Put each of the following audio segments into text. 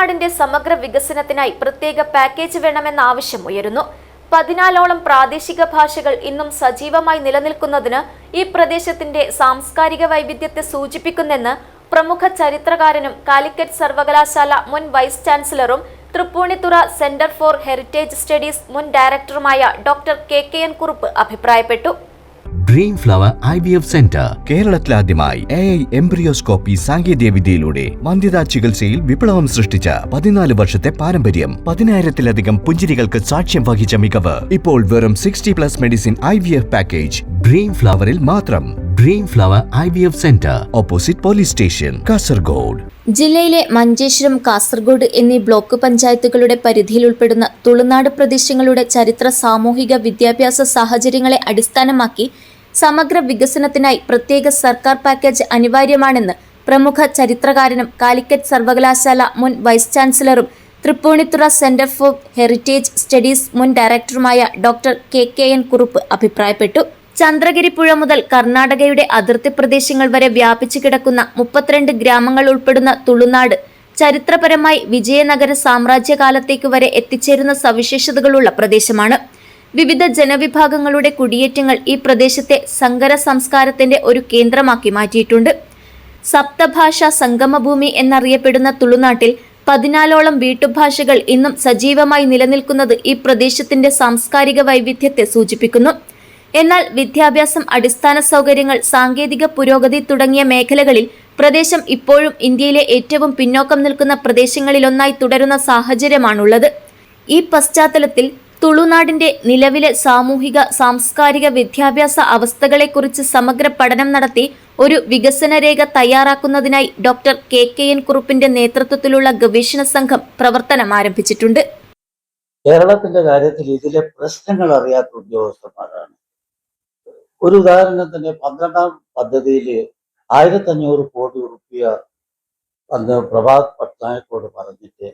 തുളുനാടിന്റെ സമഗ്ര വികസനത്തിനായി പ്രത്യേക പാക്കേജ് വേണമെന്ന ആവശ്യം ഉയരുന്നു. 14ഓളം പ്രാദേശിക ഭാഷകൾ ഇന്നും സജീവമായി നിലനിൽക്കുന്നതിന് ഈ പ്രദേശത്തിന്റെ സാംസ്കാരിക വൈവിധ്യത്തെ സൂചിപ്പിക്കുന്നെന്ന് പ്രമുഖ ചരിത്രകാരനും കാലിക്കറ്റ് സർവകലാശാല മുൻ വൈസ് ചാൻസലറും Tripunithura centre for heritage studies മുൻ ഡയറക്ടറുമായ ഡോക്ടർ KKN കുറുപ്പ് അഭിപ്രായപ്പെട്ടു. ഡ്രീം ഫ്ലവർ IVF സെന്റർ കേരളത്തിലാദ്യമായി AI എംബ്രിയോസ്കോപ്പി സാങ്കേതികവിദ്യയിലൂടെ വന്ധ്യതാ ചികിത്സയിൽ വിപ്ലവം സൃഷ്ടിച്ച 14 വർഷത്തെ പാരമ്പര്യം, 10,000-ലധികം പുഞ്ചിരികൾക്ക് സാക്ഷ്യം വഹിച്ച മികവ്. ഇപ്പോൾ വെറും 60+ മെഡിസിൻ IVF പാക്കേജ് ഡ്രീം ഫ്ലവറിൽ മാത്രം. Dream flower IVF centre, opposite police station, Kasaragod. ജില്ലയിലെ മഞ്ചേശ്വരം, കാസർഗോഡ് എന്നീ ബ്ലോക്ക് പഞ്ചായത്തുകളുടെ പരിധിയിൽ ഉൾപ്പെടുന്ന തുളുനാട് പ്രദേശങ്ങളുടെ ചരിത്ര സാമൂഹിക വിദ്യാഭ്യാസ സാഹചര്യങ്ങളെ അടിസ്ഥാനമാക്കി സമഗ്ര വികസനത്തിനായി പ്രത്യേക സർക്കാർ പാക്കേജ് അനിവാര്യമാണെന്ന് പ്രമുഖ ചരിത്രകാരനും കാലിക്കറ്റ് സർവകലാശാല മുൻ വൈസ് ചാൻസലറും Tripunithura centre for heritage studies മുൻ ഡയറക്ടറുമായ ഡോക്ടർ KKN കുറുപ്പ് അഭിപ്രായപ്പെട്ടു. ചന്ദ്രഗിരി പുഴ മുതൽ കർണാടകയുടെ അതിർത്തി പ്രദേശങ്ങൾ വരെ വ്യാപിച്ചു കിടക്കുന്ന 32 ഗ്രാമങ്ങൾ ഉൾപ്പെടുന്ന തുളുനാട് ചരിത്രപരമായി വിജയനഗര സാമ്രാജ്യകാലത്തേക്ക് വരെ എത്തിച്ചേരുന്ന സവിശേഷതകളുള്ള പ്രദേശമാണ്. വിവിധ ജനവിഭാഗങ്ങളുടെ കുടിയേറ്റങ്ങൾ ഈ പ്രദേശത്തെ സങ്കര സംസ്കാരത്തിന്റെ ഒരു കേന്ദ്രമാക്കി മാറ്റിയിട്ടുണ്ട്. സപ്തഭാഷാ സംഗമഭൂമി എന്നറിയപ്പെടുന്ന തുളുനാട്ടിൽ 14ഓളം വീട്ടുഭാഷകൾ ഇന്നും സജീവമായി നിലനിൽക്കുന്നത് ഈ പ്രദേശത്തിന്റെ സാംസ്കാരിക വൈവിധ്യത്തെ സൂചിപ്പിക്കുന്നു. എന്നാൽ വിദ്യാഭ്യാസം, അടിസ്ഥാന സൗകര്യങ്ങൾ, സാങ്കേതിക പുരോഗതി തുടങ്ങിയ മേഖലകളിൽ പ്രദേശം ഇപ്പോഴും ഇന്ത്യയിലെ ഏറ്റവും പിന്നോക്കം നിൽക്കുന്ന പ്രദേശങ്ങളിലൊന്നായി തുടരുന്ന സാഹചര്യമാണുള്ളത്. ഈ പശ്ചാത്തലത്തിൽ തുളുനാടിന്റെ നിലവിലെ സാമൂഹിക സാംസ്കാരിക വിദ്യാഭ്യാസ അവസ്ഥകളെക്കുറിച്ച് സമഗ്ര പഠനം നടത്തി ഒരു വികസന രേഖ തയ്യാറാക്കുന്നതിനായി ഡോക്ടർ KKN കുറുപ്പിന്റെ നേതൃത്വത്തിലുള്ള ഗവേഷണ സംഘം പ്രവർത്തനം ആരംഭിച്ചിട്ടുണ്ട്. കേരളത്തിന്റെ കാര്യത്തിൽ ഇതിലെ പ്രശ്നങ്ങൾ അറിയാത്ത ഉദ്യോഗസ്ഥന്മാരാണ്. ഒരു ഉദാഹരണത്തിന് 12ാം പദ്ധതിയിൽ 1500 കോടി റുപ്യ അന്ന് പ്രഭാത് പട്നായക്കോട് പറഞ്ഞിട്ട്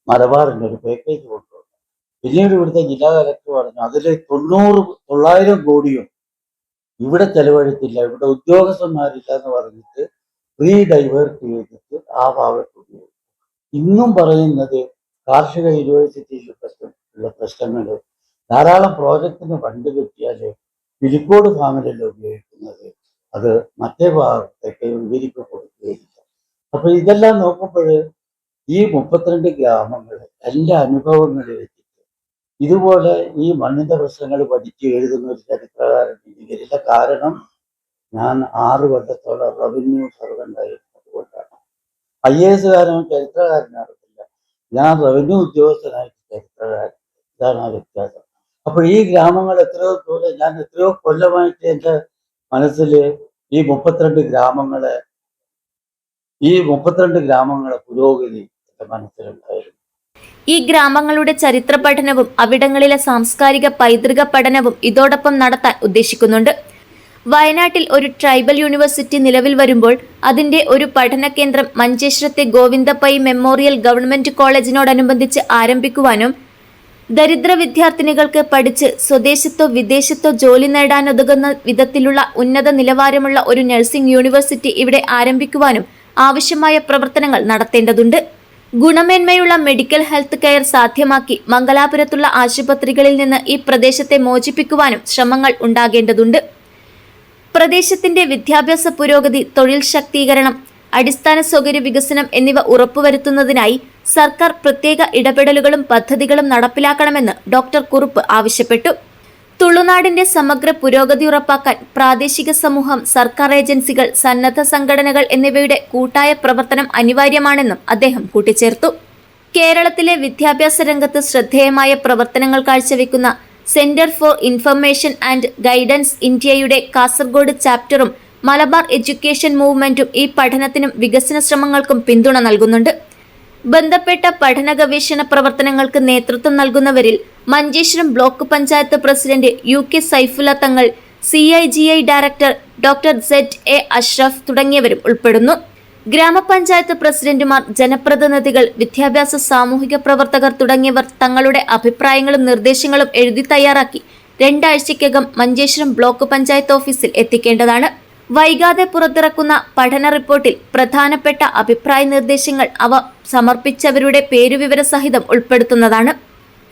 മലബാറിൻ്റെ ഒരു പാക്കേജ് കൊണ്ടുവന്നു. പിന്നീട് ഇവിടുത്തെ ജില്ലാ കലക്ടർ പറഞ്ഞു അതിൽ 900 കോടിയും ഇവിടെ ചെലവഴിച്ചില്ല, ഇവിടെ ഉദ്യോഗസ്ഥന്മാരില്ല എന്ന് പറഞ്ഞിട്ട് ഡൈവേർട്ട് ചെയ്തിട്ട് ആ ഭാഗത്ത് ഉപയോഗിച്ചു. ഇന്നും പറയുന്നത് കാർഷിക യൂണിവേഴ്സിറ്റിയിൽ ഉള്ള പ്രശ്നങ്ങൾ, ധാരാളം പ്രോജക്റ്റിന് ഫണ്ട് കിട്ടിയാൽ പിലിക്കോട് ഫാമിലല്ല ഉപയോഗിക്കുന്നത്, അത് മറ്റേ ഭാഗത്തേക്ക് വിവരിക്ക് കൊടുക്കുകയില്ല. അപ്പൊ ഇതെല്ലാം നോക്കുമ്പോൾ ഈ 32 ഗ്രാമങ്ങൾ എൻ്റെ അനുഭവങ്ങൾ വെച്ചിട്ട് ഇതുപോലെ ഈ മണ്ണിന്റെ പ്രശ്നങ്ങൾ പഠിച്ച് എഴുതുന്ന ഒരു ചരിത്രകാരൻ ഇതില്ല. കാരണം ഞാൻ 6 കൊല്ലത്തോളം റവന്യൂ സർവൻ്റായിരുന്നത് കൊണ്ടാണ്. IAS ചരിത്രകാരനാകത്തില്ല, ഞാൻ റവന്യൂ ഉദ്യോഗസ്ഥനായിട്ട് ചരിത്രകാരൻ. ഇതാണ് ആ വ്യത്യാസം. അപ്പോൾ ഈ ഗ്രാമങ്ങൾ എത്രയോ ദൂരം, ഞാൻ എത്രയോ കൊല്ലമായിട്ട് എൻ്റെ മനസ്സിൽ ഈ 32 ഗ്രാമങ്ങളെ പുരോഗതി എൻ്റെ മനസ്സിലുണ്ടായിരുന്നു. ഈ ഗ്രാമങ്ങളുടെ ചരിത്ര പഠനവും അവിടങ്ങളിലെ സാംസ്കാരിക പൈതൃക പഠനവും ഇതോടൊപ്പം നടത്താൻ ഉദ്ദേശിക്കുന്നുണ്ട്. വയനാട്ടിൽ ഒരു ട്രൈബൽ യൂണിവേഴ്സിറ്റി നിലവിൽ വരുമ്പോൾ അതിന്റെ ഒരു പഠന കേന്ദ്രം മഞ്ചേശ്വരത്തെ ഗോവിന്ദപ്പൈ മെമ്മോറിയൽ ഗവൺമെന്റ് കോളേജിനോടനുബന്ധിച്ച് ആരംഭിക്കുവാനും ദരിദ്ര വിദ്യാർത്ഥിനികൾക്ക് പഠിച്ച് സ്വദേശത്തോ വിദേശത്തോ ജോലി നേടാനുതകുന്ന വിധത്തിലുള്ള ഉന്നത നിലവാരമുള്ള ഒരു നഴ്സിംഗ് യൂണിവേഴ്സിറ്റി ഇവിടെ ആരംഭിക്കുവാനും ആവശ്യമായ പ്രവർത്തനങ്ങൾ നടത്തേണ്ടതുണ്ട്. ഗുണമേന്മയുള്ള മെഡിക്കൽ ഹെൽത്ത് കെയർ സാധ്യമാക്കി മംഗലാപുരത്തുള്ള ആശുപത്രികളിൽ നിന്ന് ഈ പ്രദേശത്തെ മോചിപ്പിക്കുവാനും ശ്രമങ്ങൾ ഉണ്ടാകേണ്ടതുണ്ട്. പ്രദേശത്തിന്റെ വിദ്യാഭ്യാസ പുരോഗതി, തൊഴിൽ ശാക്തീകരണം, അടിസ്ഥാന സൗകര്യ വികസനം എന്നിവ ഉറപ്പുവരുത്തുന്നതിനായി സർക്കാർ പ്രത്യേക ഇടപെടലുകളും പദ്ധതികളും നടപ്പിലാക്കണമെന്ന് ഡോക്ടർ കുറുപ്പ് ആവശ്യപ്പെട്ടു. തുളുനാടിന്റെ സമഗ്ര പുരോഗതി ഉറപ്പാക്കാൻ പ്രാദേശിക സമൂഹം, സർക്കാർ ഏജൻസികൾ, സന്നദ്ധ സംഘടനകൾ എന്നിവയുടെ കൂട്ടായ പ്രവർത്തനം അനിവാര്യമാണെന്നും അദ്ദേഹം കൂട്ടിച്ചേർത്തു. കേരളത്തിലെ വിദ്യാഭ്യാസ രംഗത്ത് ശ്രദ്ധേയമായ പ്രവർത്തനങ്ങൾ കാഴ്ചവെക്കുന്ന centre for information and guidance ഇന്ത്യയുടെ കാസർഗോഡ് ചാപ്റ്ററും മലബാർ എഡ്യൂക്കേഷൻ മൂവ്മെന്റും ഈ പഠനത്തിനും വികസന ശ്രമങ്ങൾക്കും പിന്തുണ നൽകുന്നുണ്ട്. ബന്ധപ്പെട്ട പഠന ഗവേഷണ പ്രവർത്തനങ്ങൾക്ക് നേതൃത്വം നൽകുന്നവരിൽ Manjeshwaram block panchayat president UK Saifulla Thangal, CIGI director doctor ZA Ashraf തുടങ്ങിയവരും ഉൾപ്പെടുന്നു. ഗ്രാമപഞ്ചായത്ത് പ്രസിഡന്റുമാർ, ജനപ്രതിനിധികൾ, വിദ്യാഭ്യാസ സാമൂഹിക പ്രവർത്തകർ തുടങ്ങിയവർ തങ്ങളുടെ അഭിപ്രായങ്ങളും നിർദ്ദേശങ്ങളും എഴുതി തയ്യാറാക്കി 2 ആഴ്ചയ്ക്കകം മഞ്ചേശ്വരം ബ്ലോക്ക് പഞ്ചായത്ത് ഓഫീസിൽ എത്തിക്കേണ്ടതാണ്. വൈകാതെ പുറത്തിറക്കുന്ന പഠന റിപ്പോർട്ടിൽ പ്രധാനപ്പെട്ട അഭിപ്രായ നിർദ്ദേശങ്ങൾ അവ സമർപ്പിച്ചവരുടെ പേരുവിവര സഹിതം ഉൾപ്പെടുത്തുന്നതാണ്.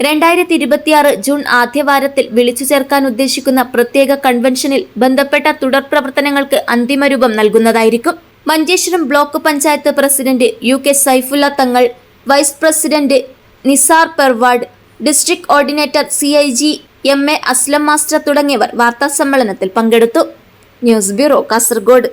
2026 ജൂൺ ആദ്യവാരത്തിൽ വിളിച്ചു ചേർക്കാൻ ഉദ്ദേശിക്കുന്ന പ്രത്യേക കൺവെൻഷനിൽ ബന്ധപ്പെട്ട തുടർ പ്രവർത്തനങ്ങൾക്ക് അന്തിമരൂപം നൽകുന്നതായിരിക്കും. Manjeshwaram block panchayat president UK Saifulla Thangal, vice president Nisar Perwad, district coordinator CIG MA Aslam master തുടങ്ങിയവർ വാർത്താസമ്മേളനത്തിൽ പങ്കെടുത്തു. News bureau, Kasaragod.